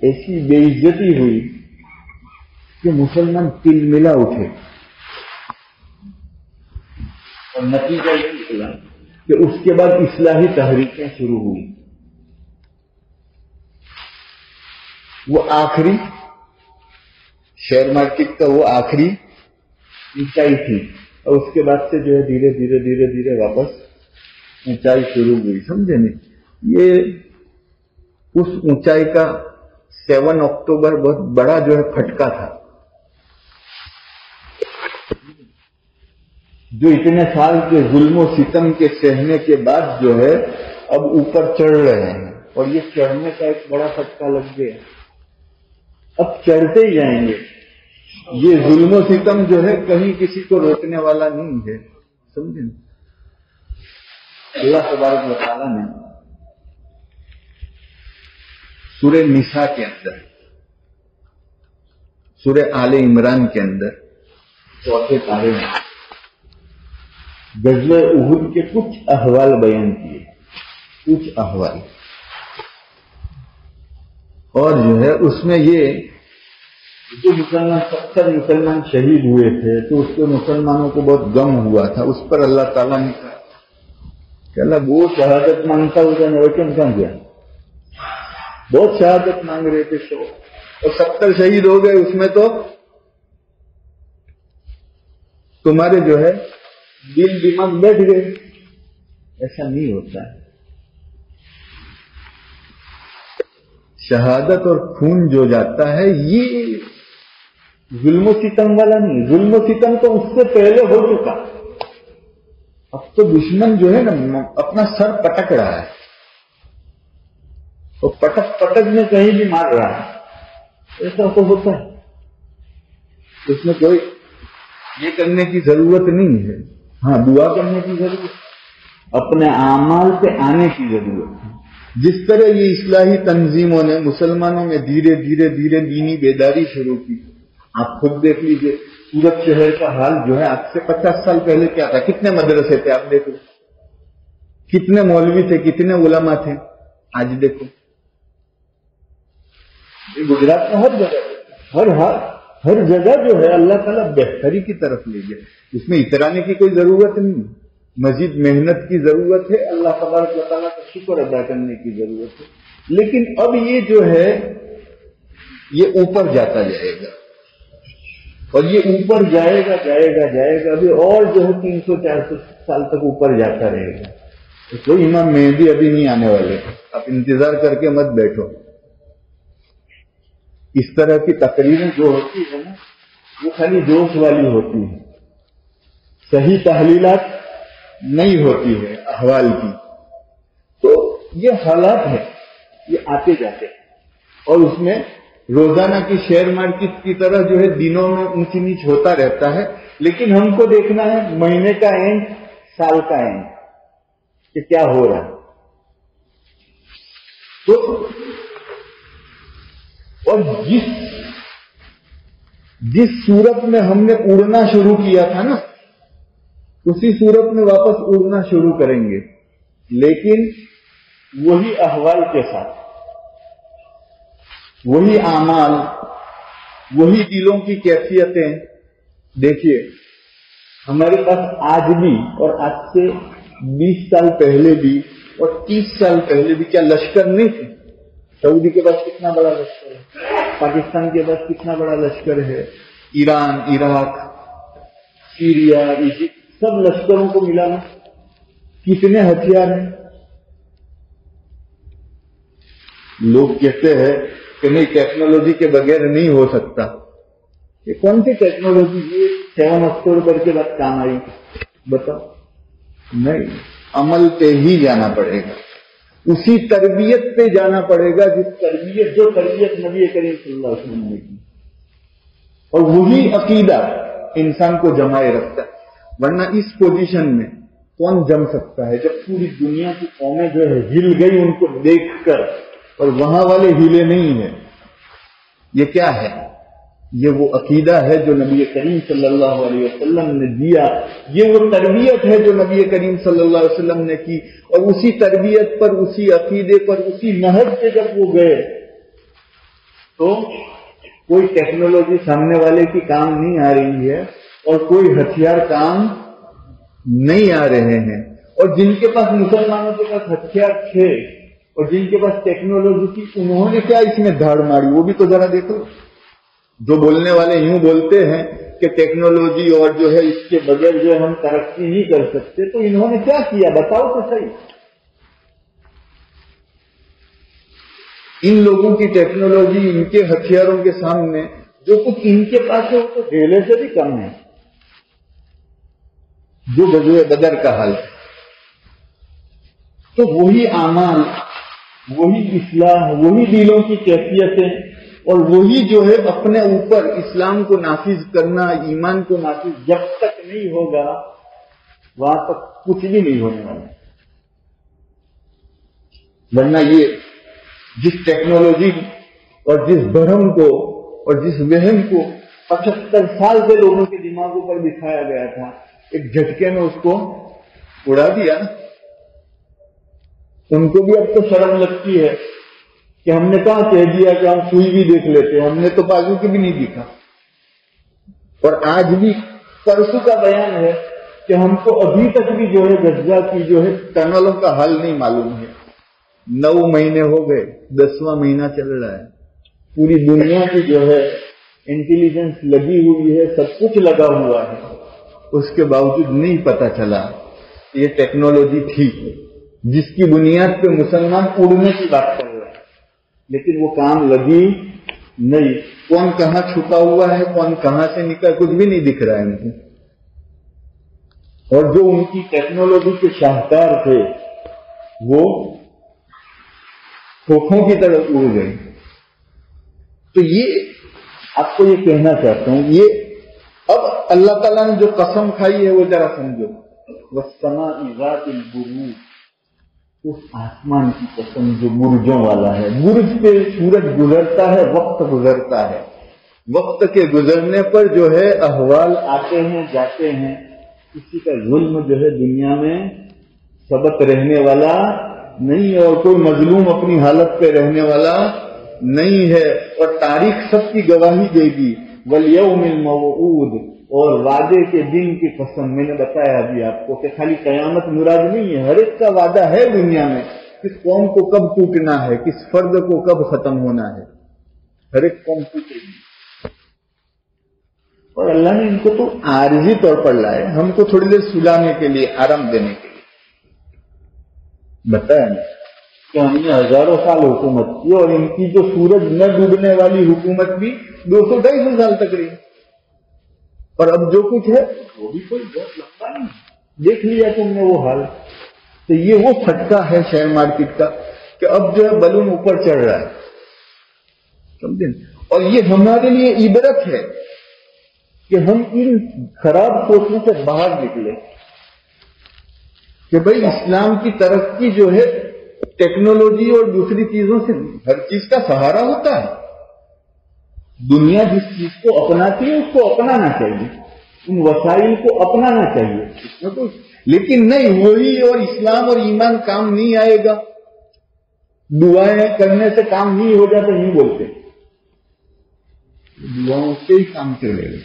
ایسی بے عزتی ہوئی کہ مسلمان تل ملا اٹھے. اور نتیجہ یہ نکلا کہ اس کے بعد اصلاحی تحریکیں شروع ہوئی. وہ آخری شیئر مارکیٹ کا وہ آخری اونچائی تھی، اور اس کے بعد سے جو ہے دھیرے دھیرے دھیرے دھیرے واپس اونچائی شروع ہوئی. سمجھے نہیں؟ یہ اس اونچائی کا 7 اکتوبر بہت بڑا جو ہے پھٹکا تھا، جو اتنے سال کے ظلم و ستم کے سہنے کے بعد جو ہے اب اوپر چڑھ رہے ہیں، اور یہ چڑھنے کا ایک بڑا پھٹکا لگ گیا. اب چڑھتے ہی جائیں گے. یہ ظلم و ستم جو ہے کہیں کسی کو روکنے والا نہیں ہے. سمجھے؟ اللہ تبارک و تعالیٰ نے سورہ نساء کے اندر، سورہ آل عمران کے اندر 4 پارے میں غزوہ احد کے کچھ احوال بیان کیے، کچھ احوال. اور جو ہے اس میں یہ جو مسلمان 70 مسلمان شہید ہوئے تھے تو اس کے مسلمانوں کو بہت غم ہوا تھا. اس پر اللہ تعالیٰ نے کہا کہ اللہ وہ شہادت مانگتا ہوگا نوکن کہاں گیا، بہت شہادت مانگ رہے تھے تو، اور 70 شہید ہو گئے. اس میں تو تمہارے جو ہے دل دماغ بیٹھ گئے. ایسا نہیں ہوتا ہے. شہادت اور خون جو جاتا ہے یہ ظلم و ستم والا نہیں. ظلم و ستم تو اس سے پہلے ہو چکا. اب تو دشمن جو ہے نا اپنا سر پٹک رہا ہے، اور پٹک پٹک میں کہیں بھی مار رہا ہے. ایسا تو ہوتا ہے. اس میں کوئی یہ کرنے کی ضرورت نہیں ہے. ہاں دعا کرنے کی ضرورت، اپنے اعمال پہ آنے کی ضرورت ہے. جس طرح یہ اصلاحی تنظیموں نے مسلمانوں میں دھیرے دھیرے دھیرے دینی بیداری شروع کی. آپ خود دیکھ لیجئے سورت شہر کا حال جو ہے آج سے 50 سال پہلے کیا تھا. کتنے مدرسے تھے آپ دیکھو، کتنے مولوی تھے، کتنے علماء تھے. آج دیکھو گجرات میں ہر جگہ ہر جگہ جو ہے اللہ تعالیٰ بہتری کی طرف لے گیا. اس میں اترانے کی کوئی ضرورت نہیں، مزید محنت کی ضرورت ہے، اللہ تبارک و تعالیٰ کا شکر ادا کرنے کی ضرورت ہے. لیکن اب یہ جو ہے یہ اوپر جاتا جائے گا، اور یہ اوپر جائے گا جائے گا جائے گا ابھی اور جو ہے 300-400 سال تک اوپر جاتا رہے گا. تو کوئی امام مہدی ابھی نہیں آنے والے، آپ انتظار کر کے مت بیٹھو. اس طرح کی تقریریں جو ہوتی ہے نا وہ خالی جوش والی ہوتی ہے، صحیح تحلیلات نہیں ہوتی ہے احوال کی. تو یہ حالات ہے، یہ آتے جاتے ہیں، اور اس میں روزانہ کی شیئر مارکیٹ کی طرح جو ہے دنوں میں اونچ نیچ ہوتا رہتا ہے. لیکن ہم کو دیکھنا ہے مہینے کا اینڈ، سال کا اینڈ کہ کیا ہو رہا ہے. تو اور جس صورت میں ہم نے اڑنا شروع کیا تھا نا اسی صورت میں واپس اڑنا شروع کریں گے، لیکن وہی احوال کے ساتھ. وہی اعمال، وہی دلوں کی کیفیتیں. دیکھیے ہمارے پاس آج بھی اور آج سے 20 سال پہلے بھی اور 30 سال پہلے بھی کیا لشکر نہیں تھے؟ سعودی کے پاس کتنا بڑا لشکر ہے، پاکستان کے پاس کتنا بڑا لشکر ہے، ایران، عراق، سیریا، ایجپٹ، سب لشکروں کو ملانا کتنے ہتھیار ہیں. لوگ کہتے ہیں کہ نہیں ٹیکنالوجی کے بغیر نہیں ہو سکتا. یہ کون سی ٹیکنالوجی یہ 7 اکتوبر کے بعد کام آئی؟ بتاؤ. نہیں، عمل پہ ہی جانا پڑے گا، اسی تربیت پہ جانا پڑے گا جو تربیت نبی کریم صلی اللہ علیہ وسلم نے کی، اور وہی عقیدہ انسان کو جمائے رکھتا ہے. ورنہ اس پوزیشن میں کون جم سکتا ہے جب پوری دنیا کی قومیں جو ہے ہل گئی ان کو دیکھ کر، اور وہاں والے ہلے نہیں ہیں. یہ کیا ہے؟ یہ وہ عقیدہ ہے جو نبی کریم صلی اللہ علیہ وسلم نے دیا، یہ وہ تربیت ہے جو نبی کریم صلی اللہ علیہ وسلم نے کی. اور اسی تربیت پر، اسی عقیدے پر، اسی نہج پہ جب وہ گئے تو کوئی ٹیکنالوجی سامنے والے کی کام نہیں آ رہی ہے اور کوئی ہتھیار کام نہیں آ رہے ہیں. اور جن کے پاس، مسلمانوں کے پاس ہتھیار تھے اور جن کے پاس ٹیکنالوجی تھی، انہوں نے کیا اس میں دھاڑ ماری؟ وہ بھی تو ذرا دیکھو. جو بولنے والے یوں بولتے ہیں کہ ٹیکنالوجی اور جو ہے اس کے بغیر جو ہے ہم ترقی نہیں کر سکتے، تو انہوں نے کیا کیا بتاؤ تو صحیح. ان لوگوں کی ٹیکنالوجی، ان کے ہتھیاروں کے سامنے جو کچھ ان کے پاس ہے وہ تو ڈھیلے سے بھی کم ہے. جو غزوہ بدر کا حال ہے. تو وہی اعمال، وہی اصلاح، وہی دلوں کی کیفیتیں، اور وہی جو ہے اپنے اوپر اسلام کو نافذ کرنا، ایمان کو نافذ جب تک نہیں ہوگا وہاں تک کچھ بھی نہیں ہونے والا. ورنہ یہ جس ٹیکنالوجی اور جس بھرم کو اور جس وہم کو 75 سال سے لوگوں کے دماغوں پر بٹھایا گیا تھا، ایک جھٹکے میں اس کو اڑا دیا. ان کو بھی اب تو شرم لگتی ہے کہ ہم نے کہاں کہہ دیا کہ ہم سوئی بھی دیکھ لیتے، ہم نے تو بازو کی بھی نہیں دیکھا. اور آج بھی پرسوں کا بیان ہے کہ ہم کو ابھی تک بھی جو ہے غزہ کی جو ہے ٹنلوں کا حل نہیں معلوم ہے. 9 مہینے ہو گئے، 10واں مہینہ چل رہا ہے. پوری دنیا کی جو ہے انٹیلیجنس لگی ہوئی ہے، سب کچھ لگا ہوا ہے، اس کے باوجود نہیں پتا چلا یہ ٹیکنالوجی تھی جس کی بنیاد پہ مسلمان اڑنے کی بات کر رہے ہیں، لیکن وہ کام لگی نہیں. کون کہاں چھپا ہوا ہے، کون کہاں سے نکلا، کچھ بھی نہیں دکھ رہا ہے ان کو. اور جو ان کی ٹیکنالوجی کے شاہکار تھے وہ کھوکھوں کی طرف اڑ گئے. تو یہ آپ کو یہ کہنا چاہتا ہوں، یہ اب اللہ تعالیٰ نے جو قسم کھائی ہے وہ ذرا سمجھو. وَالسَّمَاءِ ذَاتِ الْبُرُوجِ، اس آسمان کی قسم جو برجوں والا ہے. برج پہ سورج گزرتا ہے، وقت گزرتا ہے، وقت کے گزرنے پر جو ہے احوال آتے ہیں جاتے ہیں. کسی کا ظلم جو ہے دنیا میں ثبت رہنے والا نہیں ہے، اور کوئی مظلوم اپنی حالت پہ رہنے والا نہیں ہے. اور تاریخ سب کی گواہی دے گی. وَالْيَوْمِ الْمَوْعُودِ، اور وعدے کے دن کی قسم. میں نے بتایا ابھی آپ کو کہ خالی قیامت مراد نہیں ہے، ہر ایک کا وعدہ ہے دنیا میں. کس قوم کو کب ٹوٹنا ہے، کس فرد کو کب ختم ہونا ہے، ہر ایک قوم ٹوٹے گی. اور اللہ نے ان کو تو عارضی طور پر لائے، ہم کو تھوڑی دیر سلانے کے لیے، آرام دینے کے لیے. بتایا نا کہ ہم نے ہزاروں سال حکومت کی، اور ان کی جو سورج نہ ڈوبنے والی حکومت بھی 200-250 سال تک رہی. اور اب جو کچھ ہے وہ بھی کوئی بہت لمبا نہیں. دیکھ لیا تم نے وہ حال. تو یہ وہ پھٹکا ہے شیئر مارکیٹ کا کہ اب جو ہے بلون اوپر چڑھ رہا ہے، سمجھیں. اور یہ ہمارے لیے عبرت ہے کہ ہم ان خراب سوچنے سے باہر نکلے کہ بھئی اسلام کی ترقی جو ہے ٹیکنالوجی اور دوسری چیزوں سے، ہر چیز کا سہارا ہوتا ہے. دنیا جس چیز کو اپناتی ہے اس کو اپنانا چاہیے، ان وسائل کو اپنانا چاہیے، اس میں کوئی، لیکن نہیں وہی اور اسلام اور ایمان کام نہیں آئے گا. دعائیں کرنے سے کام نہیں ہو جاتا، نہیں بولتے. دعاؤں سے ہی کام چلے گا.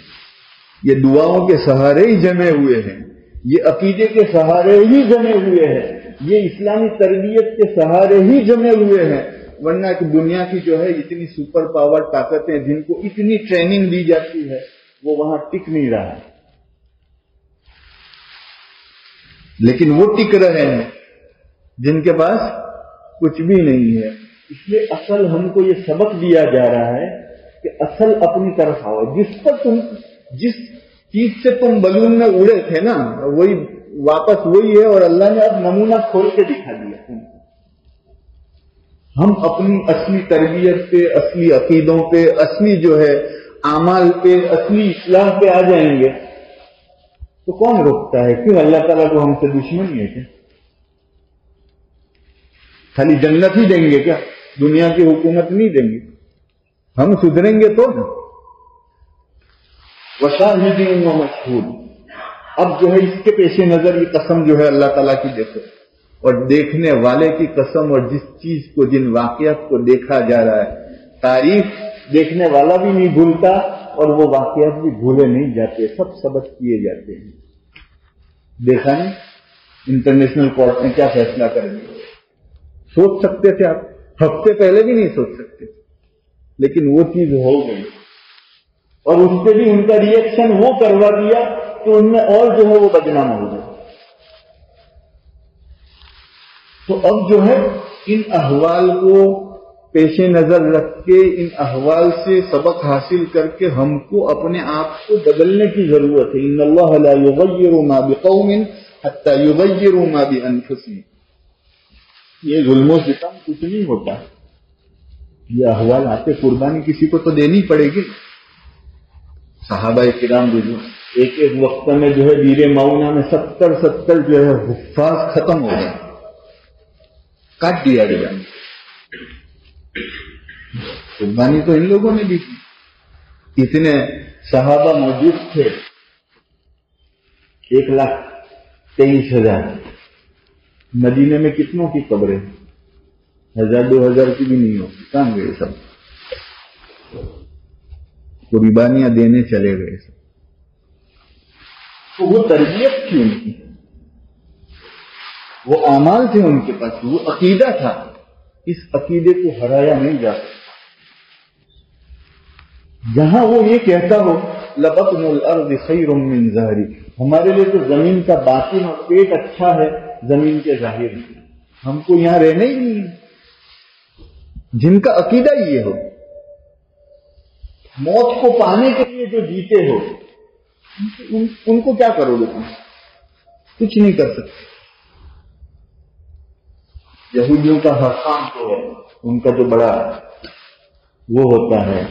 یہ دعاؤں کے سہارے ہی جمے ہوئے ہیں, یہ عقیدے کے سہارے ہی جمے ہوئے ہیں, یہ اسلامی تربیت کے سہارے ہی جمے ہوئے ہیں. ورنہ کہ دنیا کی جو ہے اتنی سپر پاور طاقتیں جن کو اتنی ٹریننگ دی جاتی ہے وہ وہاں ٹک نہیں رہا, لیکن وہ ٹک رہے ہیں جن کے پاس کچھ بھی نہیں ہے. اس لیے اصل ہم کو یہ سبق دیا جا رہا ہے کہ اصل اپنی طرف آؤ. جس چیز سے تم بلون میں اڑے تھے نا وہی واپس وہی ہے, اور اللہ نے اب نمونہ کھول کے دکھا دیا تم. ہم اپنی اصلی تربیت پہ, اصلی عقیدوں پہ, اصلی جو ہے اعمال پہ, اصلی اصلاح پہ آ جائیں گے تو کون روکتا ہے؟ کیوں اللہ تعالیٰ کو ہم سے دشمنی ہے کیا؟ خالی جنت ہی دیں گے کیا؟ دنیا کی حکومت نہیں دیں گے؟ ہم سدھریں گے تو نا. وشاہدین و مشہود. اب جو ہے اس کے پیش نظر یہ قسم جو ہے اللہ تعالیٰ کی دیکھو, اور دیکھنے والے کی قسم, اور جس چیز کو جن واقعات کو دیکھا جا رہا ہے, تاریخ دیکھنے والا بھی نہیں بھولتا اور وہ واقعات بھی بھولے نہیں جاتے, سب سبق کیے جاتے ہیں. دیکھا نہیں انٹرنیشنل کورٹ نے کیا فیصلہ کر دیا؟ سوچ سکتے تھے آپ؟ ہفتے پہلے بھی نہیں سوچ سکتے, لیکن وہ چیز ہو گئی, اور اس پہ بھی ان کا ریئیکشن وہ کروا دیا کہ ان میں اور جو ہے وہ بدنام ہو گئے. تو اب جو ہے ان احوال کو پیش نظر رکھ کے, ان احوال سے سبق حاصل کر کے ہم کو اپنے آپ کو بدلنے کی ضرورت ہے. ان اللہ لا یغیر ما بقوم حتی یغیروا ما بانفسہم. یہ ظلم و ستم کچھ نہیں ہوتا, یہ احوال آتے, قربانی کسی کو تو دینی پڑے گی. صحابہ کرام جو ایک ایک وقت میں جو ہے بیر معونہ میں 70 جو ہے حفاظ ختم ہو گئے, کاٹ دیا گیا. قربانی تو ان لوگوں نے دی تھی. اتنے صحابہ موجود تھے, 1,23,000. مدینے میں کتنوں کی قبریں؟ 1,000-2,000 کی بھی نہیں ہوتی. کہاں گئے سب؟ قربانیاں دینے چلے گئے سب. تو وہ تربیت تھی ان کی, وہ اعمال تھے ان کے پاس, وہ عقیدہ تھا. اس عقیدے کو ہرایا نہیں جا سکتا. جہاں وہ یہ کہتا ہو لبطن الارض خیر من ظہری, ہمارے لیے تو زمین کا باطن اور پیٹ اچھا ہے زمین کے ظاہر سے, ہم کو یہاں رہنا ہی نہیں ہے. جن کا عقیدہ یہ ہو, موت کو پانے کے لیے جو جیتے ہو, ان کو کیا کرو گے تم؟ کچھ نہیں کر سکتے. یہودیوں کا ہر کام تو ہے, ان کا جو بڑا وہ ہوتا ہے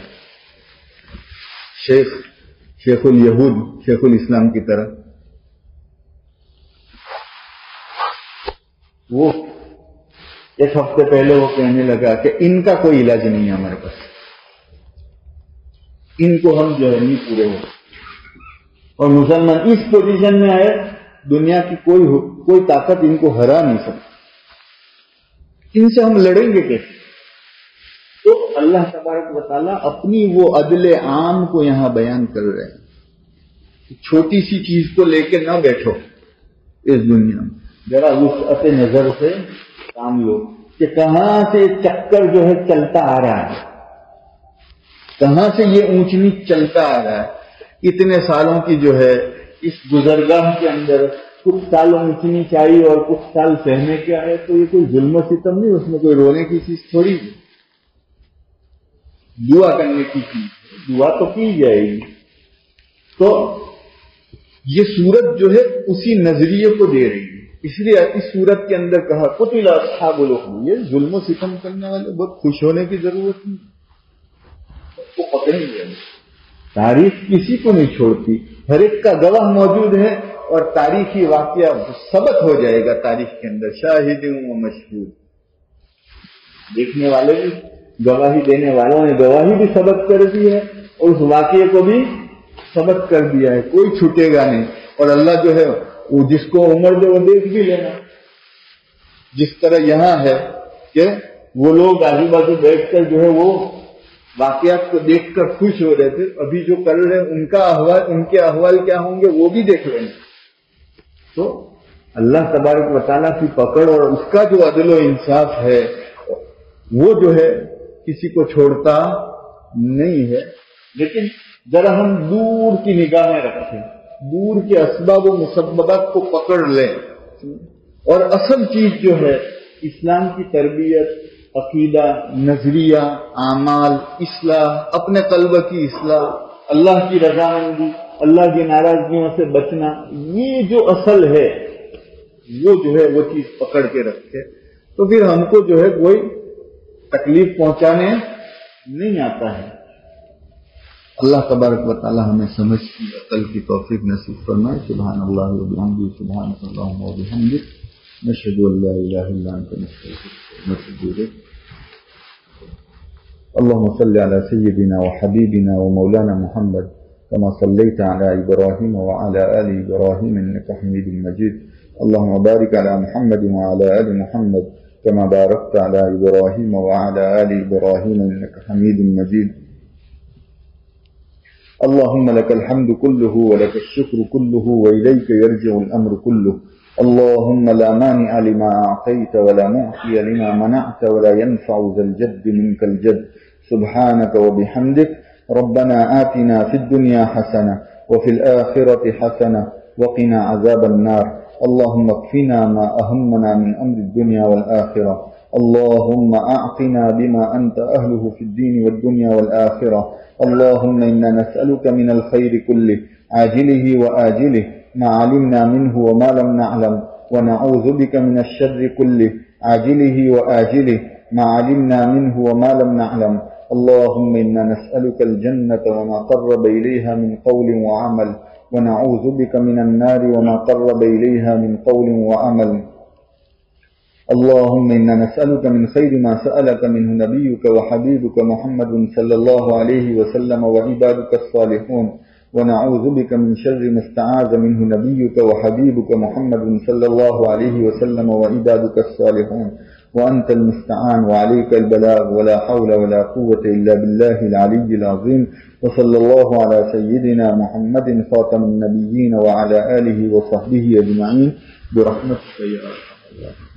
شیخ الیہود, شیخ الاسلام کی طرح, وہ ایک ہفتے پہلے وہ کہنے لگا کہ ان کا کوئی علاج نہیں ہے ہمارے پاس, ان کو ہم جو ہے نہیں پورے ہو. اور مسلمان اس پوزیشن میں آئے, دنیا کی کوئی طاقت ان کو ہرا نہیں سکتی. ان سے ہم لڑیں گے کیسے؟ تو اللہ تبارک و تعالیٰ اپنی وہ عدل عام کو یہاں بیان کر رہے ہیں. چھوٹی سی چیز کو لے کے نہ بیٹھو اس دنیا میں, ذرا وسعت نظر سے کام لو کہ کہاں سے چکر جو ہے چلتا آ رہا ہے, کہاں سے یہ اونچ نیچ چلتا آ رہا ہے. اتنے سالوں کی جو ہے اس گزرگاہ کے اندر کچھ سال اونچ نیچ آئی اور کچھ سال سہنے کے آئے, تو یہ کوئی ظلم و ستم نہیں, اس میں کوئی رونے کی چیز تھوڑی ہے. دعا کرنے کی چیز, دعا تو کی جائے گی. تو یہ سورت جو ہے اسی نظریے کو دے رہی ہے. اس لیے اس سورت کے اندر کہا قتل اصحاب الاخدود. یہ ظلم و ستم کرنے والے بہت خوش ہونے کی ضرورت نہیں, وہ پکڑیں گے. تاریخ کسی کو نہیں چھوڑتی, ہر ایک کا گواہ موجود ہے, اور تاریخی واقعہ ثبت ہو جائے گا تاریخ کے اندر. شاہد و مشہود, دیکھنے والے بھی, گواہی دینے والوں نے گواہی بھی ثبت کر دی ہے, اور اس واقعے کو بھی ثبت کر دیا ہے. کوئی چھوٹے گا نہیں. اور اللہ جو ہے وہ جس کو عمر دے وہ دیکھ بھی لینا. جس طرح یہاں ہے کہ وہ لوگ آجو بازو بیٹھ کر جو ہے وہ واقعات کو دیکھ کر خوش ہو رہے تھے، ابھی جو کر رہے ہیں ان کے احوال کیا ہوں گے وہ بھی دیکھ رہے ہیں۔ تو اللہ تبارک و تعالیٰ کی پکڑ اور اس کا جو عدل و انصاف ہے وہ جو ہے کسی کو چھوڑتا نہیں ہے۔ لیکن ذرا ہم دور کی نگاہیں رکھیں، دور کے اسباب و مسببات کو پکڑ لیں، اور اصل چیز جو ہے اسلام کی تربیت، عقیدہ، نظریہ، اعمال، اصلاح، اپنے قلب کی اصلاح، اللہ کی رضامندی، اللہ کی ناراضگیوں سے بچنا، یہ جو اصل ہے وہ جو ہے وہ چیز پکڑ کے رکھے تو پھر ہم کو جو ہے کوئی تکلیف پہنچانے نہیں آتا ہے۔ اللہ تبارک و تعالی ہمیں سمجھ کی عقل کی توفیق نصیب فرمائے۔ سبحان اللہ و بحمدہ، سبحان اللہ و بحمدہ، نشہد ان لا الہ الا انت نستغفرک ونتوب الیک۔ اللهم صل على سيدنا وحبيبنا ومولانا محمد كما صليت على إبراهيم وعلى آل إبراهيم إنك حميد مجيد. اللهم بارك على محمد وعلى آل محمد كما باركت على إبراهيم وعلى آل إبراهيم إنك حميد مجيد. اللهم لك الحمد كله ولك الشكر كله وإليك يرجع الأمر كله. اللهم لا مانع لما أعطيت ولا معطي لما منعت ولا ينفع ذا الجد منك الجد. سبحانك وبحمدك. ربنا آتنا في الدنيا حسنة وفي الآخرة حسنة وقنا عذاب النار. اللهم اكفنا ما أهمنا من أمر الدنيا والآخرة. اللهم أعطنا بما أنت أهله في الدين والدنيا والآخرة. اللهم إنا نسألك من الخير كله عاجله وآجله ما علمنا منه وما لم نعلم، ونعوذ بك من الشر كله عاجله وآجله ما علمنا منه وما لم نعلم. اللهم إنا نسألك الجنة وما قرب إليها من قول وعمل، ونعوذ بك من النار وما قرب إليها من قول وعمل. اللهم إنا نسألك من خير ما سألك منه نبيك وحبيبك محمد صلى الله عليه وسلم وعبادك الصالحون، ونعوذ بك من شر ما استعاذ منه نبيك وحبيبك محمد صلى الله عليه وسلم وعبادك الصالحون. وأنت المستعان وعليك البلاغ، ولا حول ولا قوة إلا بالله العلي العظيم. وصلى الله على سيدنا محمد خاتم النبيين وعلى آله وصحبه أجمعين برحمتك يا أرحم الراحمين.